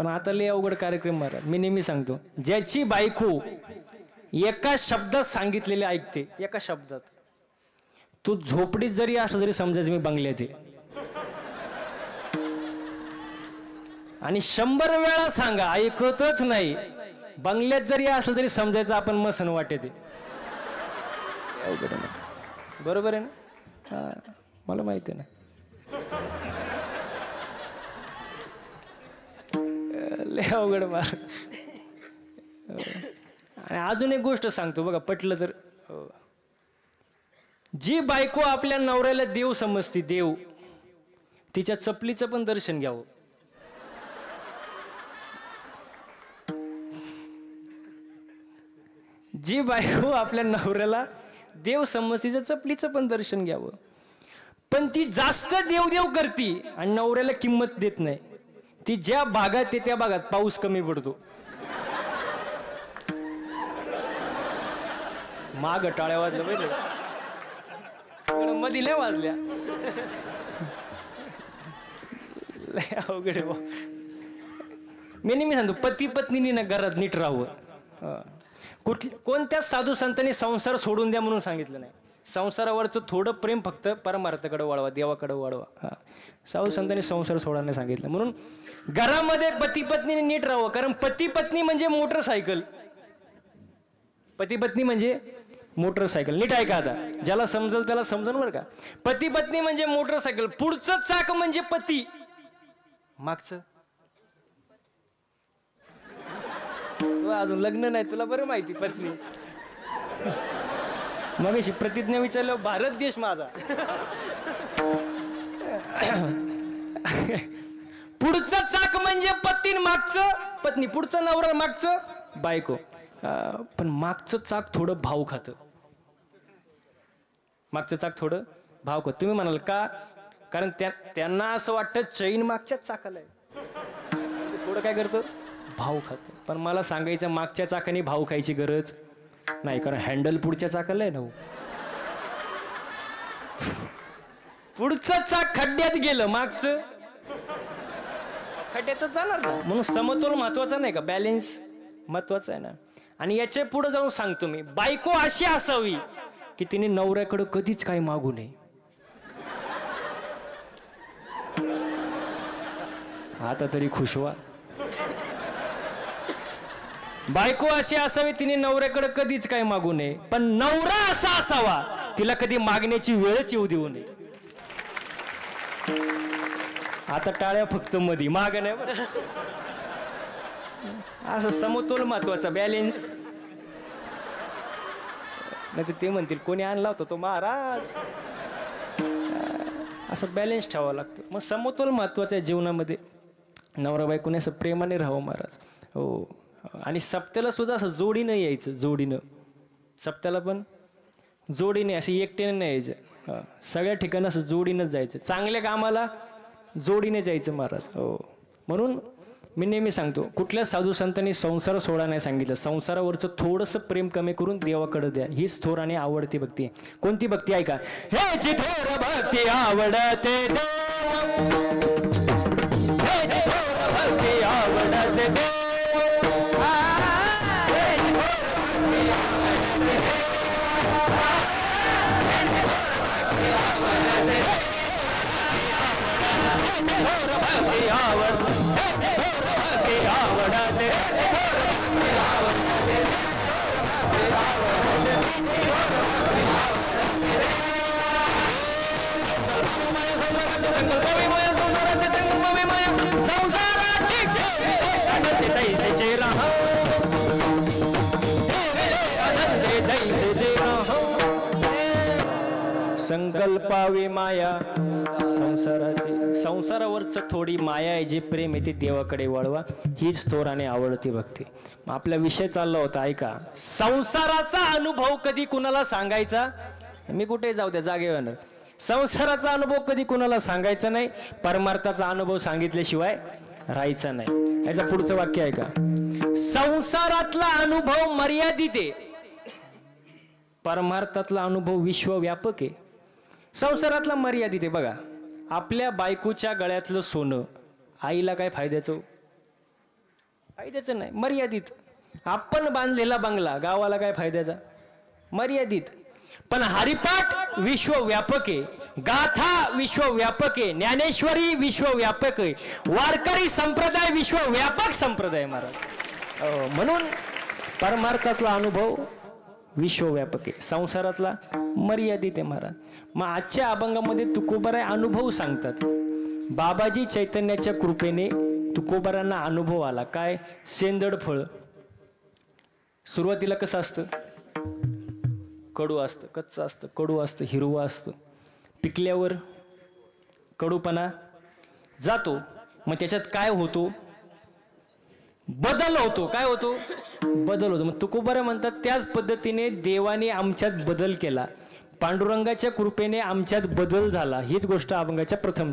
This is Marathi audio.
पण आता लय अवघड कार्यक्रम महाराज. मी नेहमी सांगतो, ज्याची बायको एका शब्दात सांगितलेले ऐकते, एका शब्दात, तू झोपडीत जरी असलं तरी समजायचं मी बंगल्यात आहे. आणि 100 वेळा सांगा ऐकतच नाही, बंगल्यात जरी असलं तरी समजायचं आपण मसन वाटेते. बरोबर आहे ना? हा, मला माहिती आहे ना. लय अवघड मार. आणि अजून एक गोष्ट सांगतो बघा, पटलं तर. जी बायको आपल्या नवऱ्याला देव समजती, देव, तिच्या चपलीचं पण दर्शन घ्यावं. जी बायको आपल्या नवऱ्याला देव समजतीच्या चपलीचं पण दर्शन घ्यावं. पण ती जास्त देवदेव करती आणि नवऱ्याला किंमत देत नाही. ती ज्या भागात आहे त्या भागात पाऊस कमी पडतो. माग टाळ्या वाजल्या पाहिजे, मधी लय वाजल्या. लय अवघड आहे. मी नेहमी सांगतो, पती पत्नीने ना घरात नीट राहावं. कोणत्याच साधू संतांनी संसार सोडून द्या म्हणून सांगितलं नाही. संसारावरचं थोडं प्रेम फक्त परमार्थाकडे वळवा, देवाकडे वळवा. हा, साधू संतांनी संसार सोडा नाही सांगितलं. म्हणून घरामध्ये पती पत्नीने नीट राहावं. कारण पती पत्नी म्हणजे मोटरसायकल. पती पत्नी म्हणजे मोटरसायकल. नीट ऐका आता, ज्याला समजल त्याला समजल बरं का. पती पत्नी म्हणजे मोटरसायकल. पुढचं चाक म्हणजे पती, मागचं अजून लग्न नाही, तुला बरं माहिती पत्नी. मग अशी प्रतिज्ञा विचारलं, भारत देश माझा. पुढचं चाक म्हणजे पती, मागचं पत्नी. पुढचं नवरा, मागचं बायको. पण मागचं चाक थोडं भाव खातं. मागचं चाक थोडं भाव खातं. तुम्ही म्हणाल का? कारण त्यांना असं वाटतं चैन मागच्याच चाकाला आहे, थोडं काय करतं, भाव खातं. पण मला सांगायचं, मागच्या चाकाने भाव खायची गरज नाही, कारण हँडल पुढच्या चाकाला आहे ना. पुढचं चाक खड्ड्यात गेलं, मागचं खड्ड्यातच जाणार ना. म्हणून समतोल महत्वाचा नाही का, बॅलेन्स महत्वाचा आहे ना. आणि याच्या पुढे जाऊन सांगतो मी, बायको अशी असावी की तिने नवऱ्याकडे कधीच काही मागू नये. आता तरी खुश व्हा. बायको अशी असावी तिने नवऱ्याकडे कधीच काही मागू नये. पण नवरा असा असावा तिला कधी मागण्याची वेळच येऊ देऊ नये. आता टाळ्या फक्त मधी, माग नाही बरं. असं समतोल महत्वाचा, बॅलेन्स. नाही तर ते म्हणतील कोणी आणला होता तो महाराज. असं बॅलेन्स ठेवावं लागतं. मग समतोल महत्वाचं आहे जीवनामध्ये. नवरा बायकोने असं प्रेमाने राहावं महाराज. हो. आणि सप्त्याला सुद्धा असं जोडीनं यायचं, जोडीनं. सप्त्याला पण जोडीने, असं एकट्याने नाही यायचं. सगळ्या ठिकाणी असं जोडीनंच जायचं. चांगल्या कामाला जोडीने जायचं महाराज. हो. म्हणून मी नेहमी सांगतो, कुठल्या साधू संतांनी संसार सोडा नाही सांगितलं. संसारावरचं थोडंसं प्रेम कमी करून देवाकडे द्या. हीच थोर आणि आवडती भक्ती. कोणती भक्ती ऐका, हेची थोर भक्ती आवडते भक्ती आवडते. संकल्पावी माया संसाराची. संसारावरच थोडी माया आहे, जे प्रेम आहे ते देवाकडे वळवा. हीच थोर आणि आवडती भक्ती. आपला विषय चालला होता ऐका, संसाराचा अनुभव कधी कुणाला सांगायचा. मी कुठे जाऊ द्या जागेवर. संसाराचा अनुभव कधी कुणाला सांगायचा नाही. परमार्थाचा अनुभव सांगितल्याशिवाय राहायचा नाही. याचं पुढचं वाक्य ऐका, संसारातला अनुभव मर्यादित आहे, परमार्थातला अनुभव विश्वव्यापक आहे. संसारातला मर्यादित आहे. बघा, आपल्या बायकोच्या गळ्यातलं सोनं आईला काय फायद्याचं. फायद्याचं नाही, मर्यादित. आपण बांधलेला बंगला गावाला काय फायद्याचा, मर्यादित. पण हरिपाठ विश्वव्यापक आहे, गाथा विश्वव्यापक आहे, ज्ञानेश्वरी विश्वव्यापक आहे, वारकरी संप्रदाय विश्वव्यापक संप्रदाय महाराज. म्हणून परमार्थातला अनुभव विश्वव्यापक आहे, संसारातला मर्यादित आहे महाराज. मग आजच्या अभंगामध्ये तुकोबाराय अनुभव सांगतात. बाबाजी चैतन्याच्या कृपेने तुकोबारांना अनुभव आला. काय? सेंदड फळ. सुरुवातीला कसं असतं? कडू असतं, कच्चं असतं, कडू असतं, हिरवं असतं. पिकल्यावर कडूपणा जातो. मग त्याच्यात काय होतो? बदल होतो. काय होतो? बदल होतो. मग तुकोबाराय म्हणतात त्याच पद्धतीने देवाने आमच्यात बदल केला, पांडुरंगाच्या कृपेने आमच्यात बदल झाला. हीच गोष्ट अभंगाच्या प्रथम